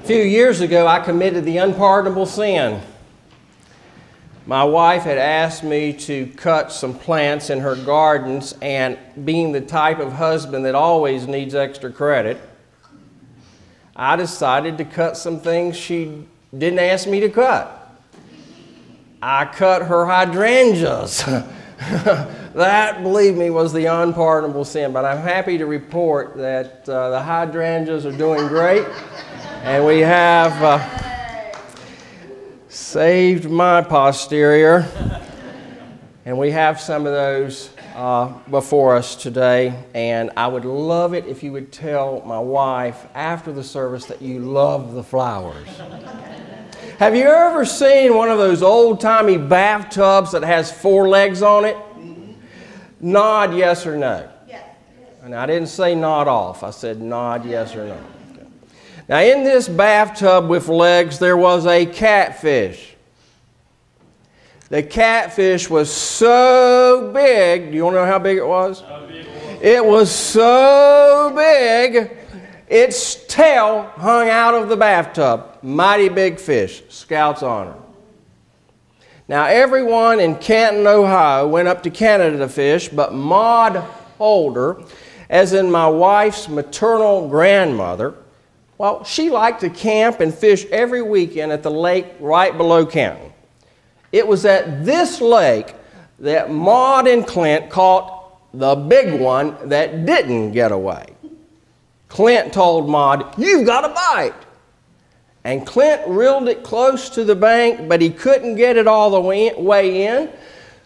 few years ago, I committed the unpardonable sin. My wife had asked me to cut some plants in her gardens, and being the type of husband that always needs extra credit, I decided to cut some things she didn't ask me to cut. I cut her hydrangeas. That, believe me, was the unpardonable sin. But I'm happy to report that the hydrangeas are doing great. And we have saved my posterior. And we have some of those before us today. And I would love it if you would tell my wife after the service that you love the flowers. Have you ever seen one of those old-timey bathtubs that has 4 legs on it? Nod yes or no. Yes. And I didn't say nod off. I said nod yes or no. Okay. Now in this bathtub with legs there was a catfish. The catfish was so big. Do you want to know how big it was? How big was it? It was so big its tail hung out of the bathtub. Mighty big fish. Scout's honor. Now, everyone in Canton, Ohio went up to Canada to fish, but Maud Holder, as in my wife's maternal grandmother, well, she liked to camp and fish every weekend at the lake right below Canton. It was at this lake that Maud and Clint caught the big one that didn't get away. Clint told Maud, "You've got a bite." And Clint reeled it close to the bank, but he couldn't get it all the way in.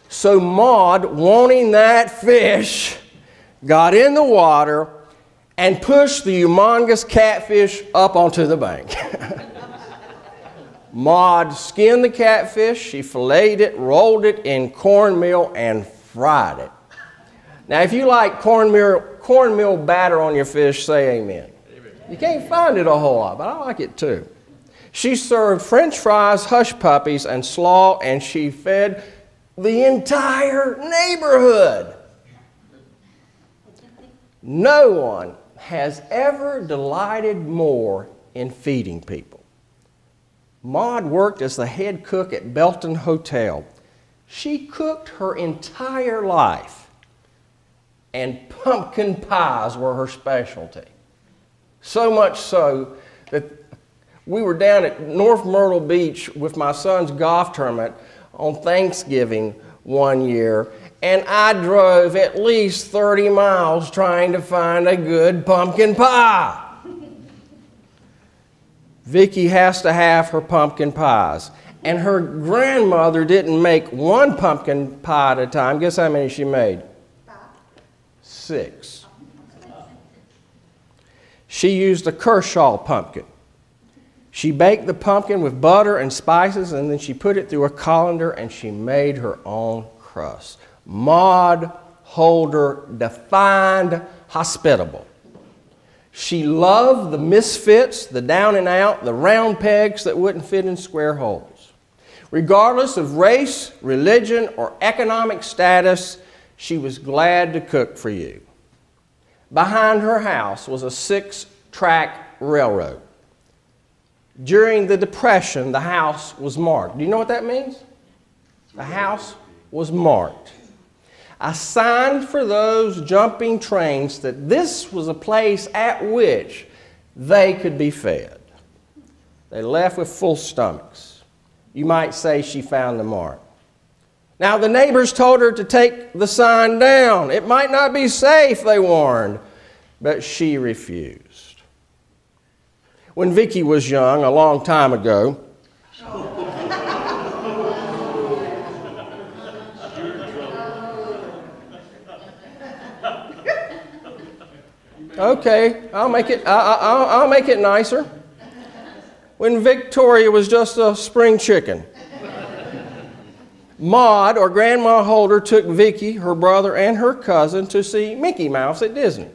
So Maud, wanting that fish, got in the water and pushed the humongous catfish up onto the bank. Maud skinned the catfish, she filleted it, rolled it in cornmeal, and fried it. Now, if you like cornmeal batter on your fish, say amen. You can't find it a whole lot, but I like it too. She served French fries, hush puppies, and slaw, and she fed the entire neighborhood. No one has ever delighted more in feeding people. Maud worked as the head cook at Belton Hotel. She cooked her entire life, and pumpkin pies were her specialty. So much so that we were down at North Myrtle Beach with my son's golf tournament on Thanksgiving one year, and I drove at least 30 miles trying to find a good pumpkin pie. Vicki has to have her pumpkin pies, and her grandmother didn't make one pumpkin pie at a time. Guess how many she made? 6. She used a Kershaw pumpkin. She baked the pumpkin with butter and spices, and then she put it through a colander, and she made her own crust. Maud Holder defined hospitable. She loved the misfits, the down and out, the round pegs that wouldn't fit in square holes. Regardless of race, religion, or economic status, she was glad to cook for you. Behind her house was a 6-track railroad. During the Depression, the house was marked. Do you know what that means? The house was marked. A sign for those jumping trains that this was a place at which they could be fed. They left with full stomachs. You might say she found the mark. Now, the neighbors told her to take the sign down. It might not be safe, they warned, but she refused. When Vicki was young, a long time ago, okay, I'll make it nicer. When Victoria was just a spring chicken, Maud, or Grandma Holder, took Vicki, her brother, and her cousin to see Mickey Mouse at Disney.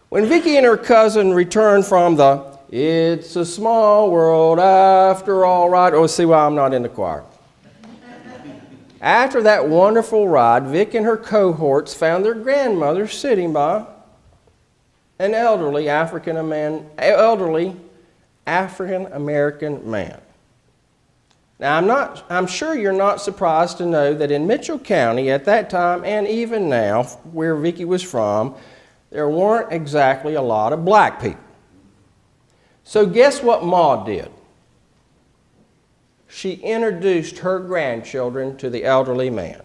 When Vicki and her cousin returned from the "It's a Small World After All" ride, oh, see why I'm not in the choir. After that wonderful ride, Vic and her cohorts found their grandmother sitting by an elderly African-American man. Now, I'm sure you're not surprised to know that in Mitchell County at that time, and even now, where Vicki was from, there weren't exactly a lot of black people. So guess what Maud did? She introduced her grandchildren to the elderly man.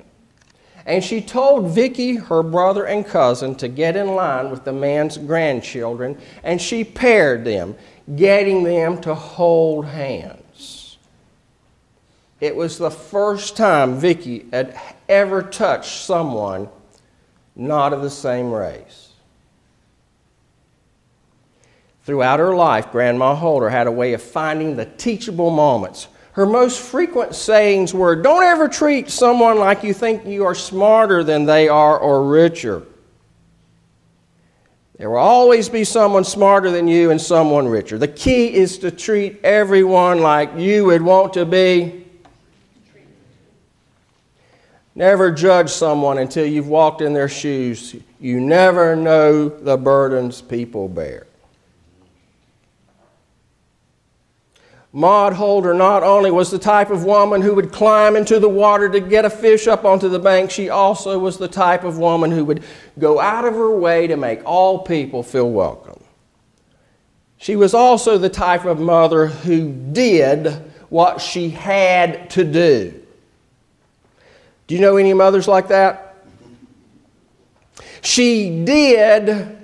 And she told Vicki, her brother and cousin, to get in line with the man's grandchildren, and she paired them, getting them to hold hands. It was the first time Vicki had ever touched someone not of the same race. Throughout her life, Grandma Holder had a way of finding the teachable moments. Her most frequent sayings were, "Don't ever treat someone like you think you are smarter than they are or richer. There will always be someone smarter than you and someone richer. The key is to treat everyone like you would want to be. Never judge someone until you've walked in their shoes. You never know the burdens people bear." Maud Holder not only was the type of woman who would climb into the water to get a fish up onto the bank, she also was the type of woman who would go out of her way to make all people feel welcome. She was also the type of mother who did what she had to do. Do you know any mothers like that? She did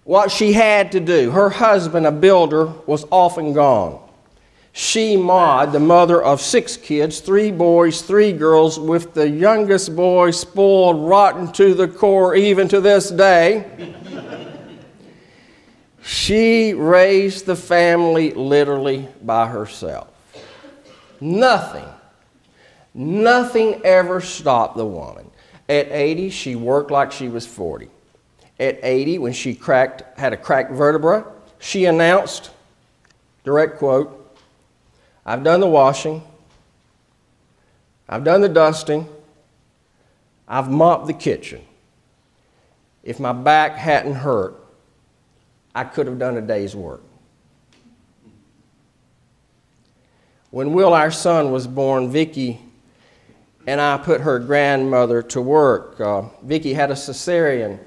what she had to do. Her husband, a builder, was often gone. She, Maud, the mother of 6 kids, 3 boys, 3 girls, with the youngest boy spoiled rotten to the core even to this day, she raised the family literally by herself. Nothing ever stopped the woman. At 80, she worked like she was 40. At 80, when she had a cracked vertebra, she announced, direct quote, "I've done the washing, I've done the dusting, I've mopped the kitchen. If my back hadn't hurt, I could have done a day's work." When Will, our son, was born, Vicki and I put her grandmother to work. Vicki had a cesarean,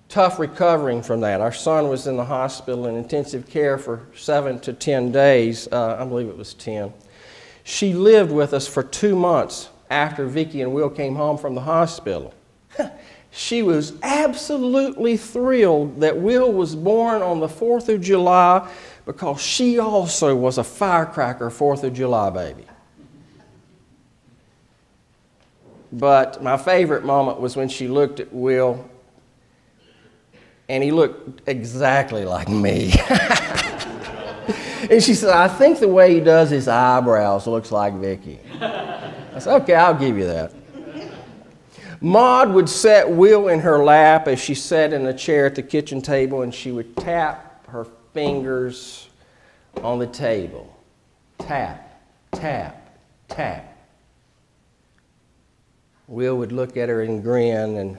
tough recovering from that. Our son was in the hospital in intensive care for 7 to 10 days. I believe it was 10. She lived with us for 2 months after Vicki and Will came home from the hospital. She was absolutely thrilled that Will was born on the 4th of July because she also was a firecracker 4th of July baby. But my favorite moment was when she looked at Will, and he looked exactly like me. And she said, "I think the way he does his eyebrows looks like Vicki." I said, "Okay, I'll give you that." Maud would set Will in her lap as she sat in a chair at the kitchen table, and she would tap her fingers on the table. Tap, tap, tap. Will would look at her and grin and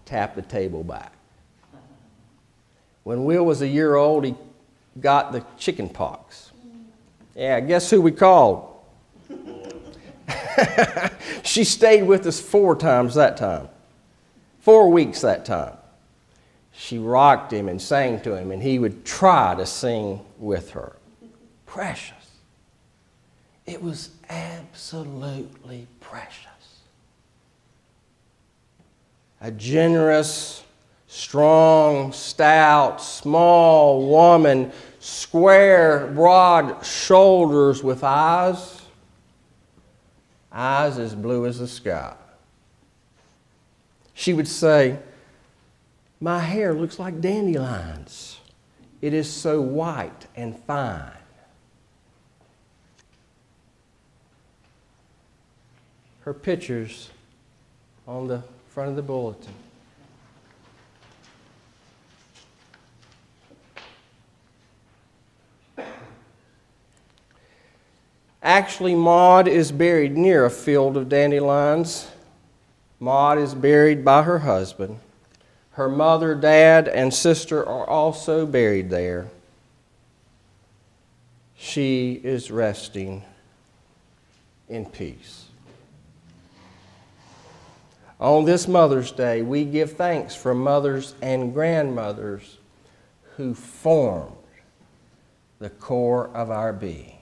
tap the table back. When Will was a year old, he got the chicken pox. Yeah, guess who we called? She stayed with us 4 times that time. 4 weeks that time. She rocked him and sang to him, and he would try to sing with her. Precious. It was absolutely precious. A generous, strong, stout, small woman, square, broad shoulders with eyes as blue as the sky. She would say, "My hair looks like dandelions. It is so white and fine." Her picture's on the front of the bulletin. Actually, Maud is buried near a field of dandelions. Maud is buried by her husband. Her mother, dad, and sister are also buried there. She is resting in peace. On this Mother's Day, we give thanks for mothers and grandmothers who formed the core of our being.